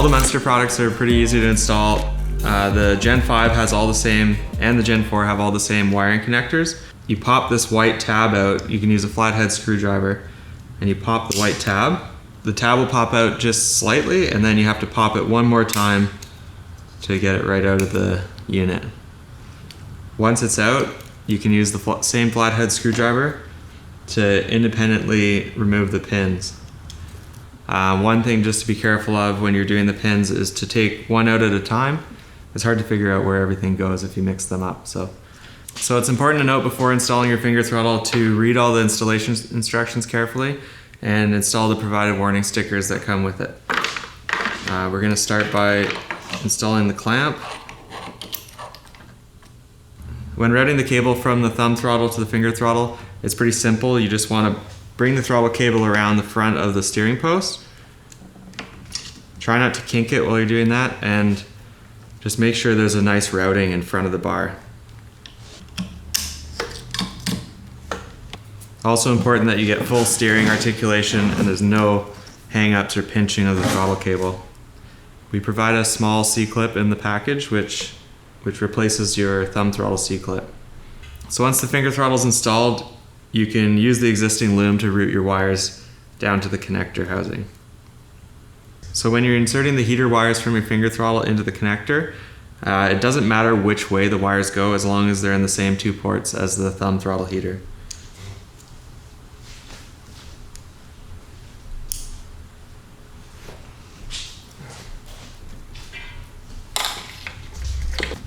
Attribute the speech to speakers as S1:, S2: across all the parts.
S1: the Munster products are pretty easy to install. The Gen 5 has all the same, and the Gen 4 have all the same wiring connectors. You pop this white tab out, you can use a flathead screwdriver, and you pop the white tab. The tab will pop out just slightly, and then you have to pop it one more time to get it right out of the unit. Once it's out, you can use the same flathead screwdriver to independently remove the pins. One thing just to be careful of when you're doing the pins is to take one out at a time. It's hard to figure out where everything goes if you mix them up. So it's important to note before installing your finger throttle to read all the installation instructions carefully and install the provided warning stickers that come with it. We're going to start by installing the clamp. When routing the cable from the thumb throttle to the finger throttle, it's pretty simple. You just want to bring the throttle cable around the front of the steering post. Try not to kink it while you're doing that, and just make sure there's a nice routing in front of the bar. Also important that you get full steering articulation and there's no hang-ups or pinching of the throttle cable. We provide a small C-clip in the package which replaces your thumb throttle C-clip. So once the finger throttle is installed, you can use the existing loom to route your wires down to the connector housing. So when you're inserting the heater wires from your finger throttle into the connector, it doesn't matter which way the wires go as long as they're in the same two ports as the thumb throttle heater.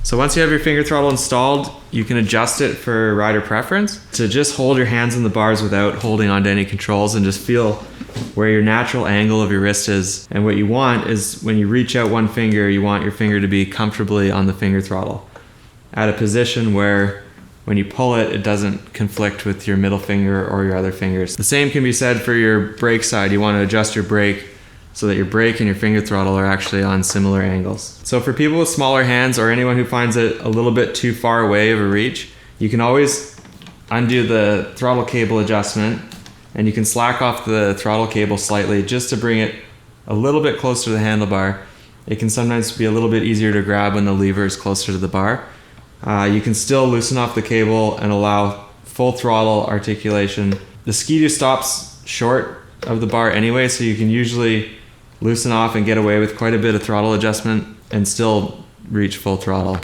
S1: So once you have your finger throttle installed, you can adjust it for rider preference to just hold your hands on the bars without holding onto any controls and just feel where your natural angle of your wrist is. And what you want is when you reach out one finger, you want your finger to be comfortably on the finger throttle at a position where when you pull it, it doesn't conflict with your middle finger or your other fingers. The same can be said for your brake side. You want to adjust your brake so that your brake and your finger throttle are actually on similar angles. So for people with smaller hands or anyone who finds it a little bit too far away of a reach, you can always undo the throttle cable adjustment and you can slack off the throttle cable slightly just to bring it a little bit closer to the handlebar. It can sometimes be a little bit easier to grab when the lever is closer to the bar. You can still loosen off the cable and allow full throttle articulation. The ski-doo stops short of the bar anyway, so you can usually loosen off and get away with quite a bit of throttle adjustment and still reach full throttle.